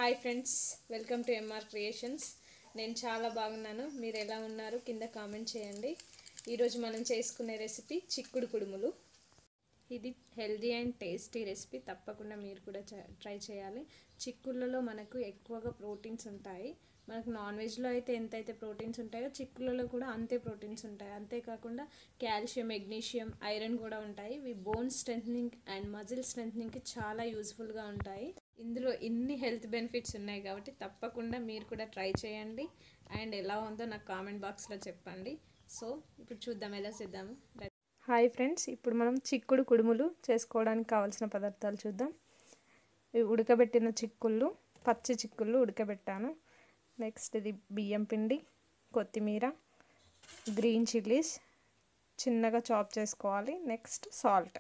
Hi friends, welcome to MR creations. నేను చాలా బాగున్నాను. మీరు ఎలా ఉన్నారు కింద కామెంట్ చేయండి. ఈరోజు మనం చేసుకునే రెసిపీ చిక్కుడు కుడుములు. ఇది హెల్దీ అండ్ టేస్టీ రెసిపీ. తప్పకుండా మీరు కూడా ట్రై చేయాలి. చిక్కుళ్ళలో మనకు ఎక్కువగా ప్రోటీన్స్ ఉంటాయి. మనకు నాన్ వెజ్లో అయితే ఎంతైతే ప్రోటీన్స్ ఉంటాయో చిక్కుళ్ళలో కూడా అంతే ప్రోటీన్స్ ఉంటాయి. అంతేకాకుండా కాల్షియం, మెగ్నీషియం, ఐరన్ కూడా ఉంటాయి. ఇవి బోన్ స్ట్రెంథనింగ్ అండ్ మజిల్ స్ట్రెంథనింగ్కి చాలా యూస్ఫుల్గా ఉంటాయి. ఇందులో ఇన్ని హెల్త్ బెనిఫిట్స్ ఉన్నాయి కాబట్టి తప్పకుండా మీరు కూడా ట్రై చేయండి. అండ్ ఎలా ఉందో నాకు కామెంట్ బాక్స్లో చెప్పండి. సో ఇప్పుడు చూద్దాం ఎలా చేద్దాము. హాయ్ ఫ్రెండ్స్, ఇప్పుడు మనం చిక్కుడు కుడుములు చేసుకోవడానికి కావాల్సిన పదార్థాలు చూద్దాం. ఇవి ఉడకబెట్టిన చిక్కుళ్ళు, పచ్చి చిక్కుళ్ళు ఉడకబెట్టాను. నెక్స్ట్ ఇది బియ్యం పిండి, కొత్తిమీర, గ్రీన్ చిల్లీస్ చిన్నగా చాప్ చేసుకోవాలి. Next salt.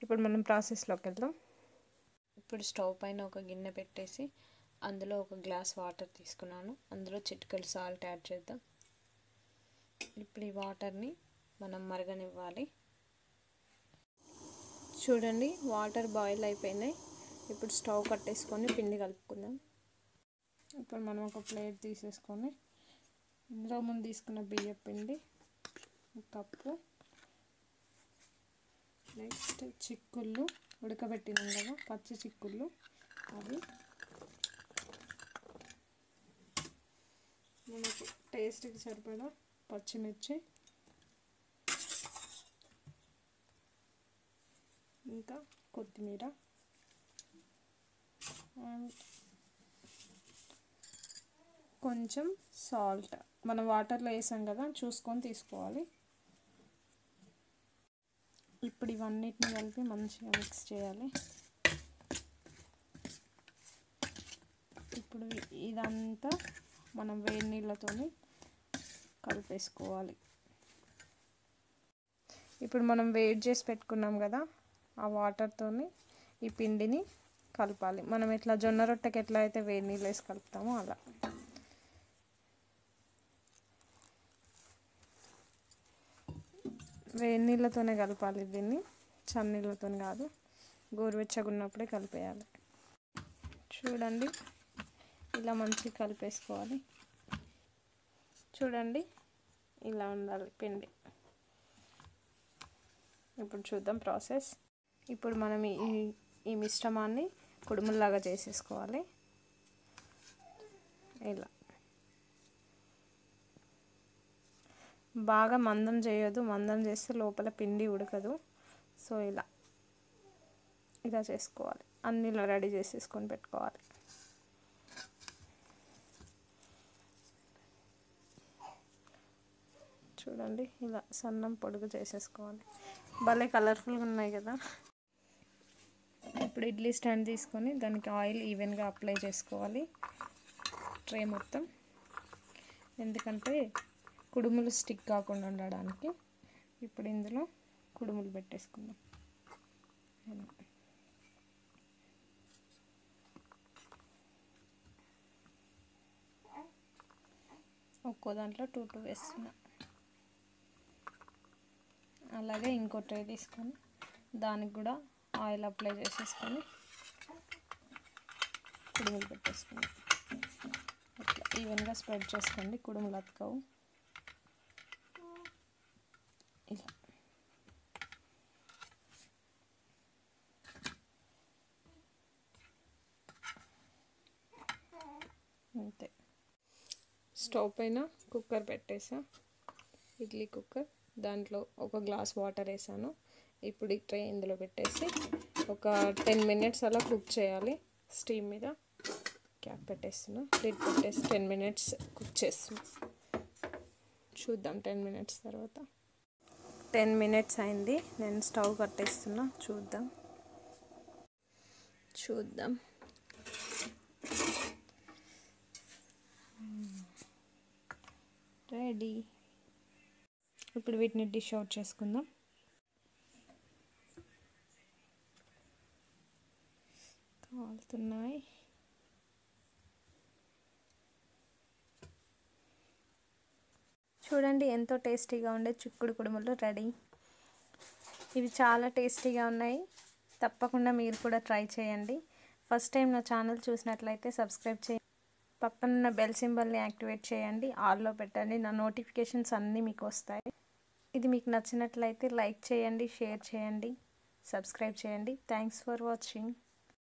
ఇప్పుడు మనం ప్రాసెస్లోకి వెళ్దాం. ఇప్పుడు స్టవ్ పైన ఒక గిన్నె పెట్టేసి అందులో ఒక గ్లాస్ వాటర్ తీసుకున్నాను. అందులో చిటికెడు సాల్ట్ యాడ్ చేద్దాం. ఇప్పుడు ఈ వాటర్ని మనం మరగనివ్వాలి. చూడండి, వాటర్ బాయిల్ అయిపోయినాయి. ఇప్పుడు స్టవ్ కట్టేసుకొని పిండి కలుపుకుందాం. ఇప్పుడు మనం ఒక ప్లేట్ తీసేసుకొని ఇందులో ముందు తీసుకున్న బియ్యం పిండి కప్పు, నెక్స్ట్ చిక్కుళ్ళు ఉడకబెట్టినాం కదా పచ్చి చిక్కుళ్ళు, అవి మనకు టేస్ట్కి సరిపడా పచ్చిమిర్చి, ఇంకా కొత్తిమీర అండ్ కొంచెం సాల్ట్. మనం వాటర్లో వేసాం కదా, చూసుకొని తీసుకోవాలి. ఇప్పుడు ఇవన్నిటిని కలిపి మంచిగా మిక్స్ చేయాలి. ఇప్పుడు ఇదంతా మనం వేడి నీళ్ళతో కలిపేసుకోవాలి. ఇప్పుడు మనం వేడి చేసి పెట్టుకున్నాం కదా, ఆ వాటర్తో ఈ పిండిని కలపాలి. మనం ఎట్లా జొన్న రొట్టెకి ఎట్లా అయితే వేడి నీళ్ళు వేసి కలుపుతామో అలా. వేడి నీళ్ళతోనే కలపాలి దీన్ని, చన్నీళ్ళతో కాదు. గోరువెచ్చగా ఉన్నప్పుడే కలిపేయాలి. చూడండి, ఇలా మంచిగా కలిపేసుకోవాలి. చూడండి, ఇలా ఉండాలి పిండి. ఇప్పుడు చూద్దాం ప్రాసెస్. ఇప్పుడు మనం ఈ మిశ్రమాన్ని కుడుముల్లాగా చేసేసుకోవాలి. ఇలా బాగా మందం చేయొద్దు, మందం చేస్తే లోపల పిండి ఉడకదు. సో ఇలా చేసుకోవాలి. అన్నీ ఇలా రెడీ చేసేసుకొని పెట్టుకోవాలి. చూడండి, ఇలా సన్నం పొడుగు చేసేసుకోవాలి. భలే కలర్ఫుల్గా ఉన్నాయి కదా. ఇప్పుడు ఇడ్లీ స్టాండ్ తీసుకొని దానికి ఆయిల్ ఈవెన్గా అప్లై చేసుకోవాలి ట్రే మొత్తం. ఎందుకంటే కుడుములు స్టిక్ కాకుండా ఉండడానికి. ఇప్పుడు ఇందులో కుడుములు పెట్టేసుకుందాం. ఒక్కో దాంట్లో 2 వేస్తున్నా. అలాగే ఇంకో ట్రే తీసుకొని దానికి కూడా ఆయిల్ అప్లై చేసేసుకొని కుడుములు పెట్టేసుకుందాం. అట్లా ఈవెన్గా స్ప్రెడ్ చేసుకోండి, కుడుములు అతకవు. ఇలా అంతే. స్టవ్ పైన కుక్కర్ పెట్టేసా, ఇడ్లీ కుక్కర్. దాంట్లో ఒక గ్లాస్ వాటర్ వేసాను. ఇప్పుడు ఈ ట్రే ఇందులో పెట్టేసి ఒక 10 మినిట్స్ అలా కుక్ చేయాలి స్టీమ్ మీద. క్యాప్ పెట్టేస్తున్నా, లిడ్ పెట్టేసి 10 మినిట్స్ కుక్ చేస్తున్నా. చూద్దాం 10 మినిట్స్ తర్వాత. 10 మినిట్స్ అయింది. నేను స్టవ్ కట్టేస్తున్నా. చూద్దాం రెడీ. ఇప్పుడు వీటిని డిష్ అవుట్ చేసుకుందాం. కాలుతున్నాయి. చూడండి, ఎంతో టేస్టీగా ఉండే చిక్కుడు కుడుములు రెడీ. ఇవి చాలా టేస్టీగా ఉన్నాయి. తప్పకుండా మీరు కూడా ట్రై చేయండి. ఫస్ట్ టైం నా ఛానల్ చూసినట్లయితే సబ్స్క్రైబ్ చేయండి, పక్కనున్న బెల్ సింబల్ని యాక్టివేట్ చేయండి, ఆల్లో పెట్టండి. నా నోటిఫికేషన్స్ అన్నీ మీకు వస్తాయి. ఇది మీకు నచ్చినట్లయితే లైక్ చేయండి, షేర్ చేయండి, సబ్స్క్రైబ్ చేయండి. Thanks for watching.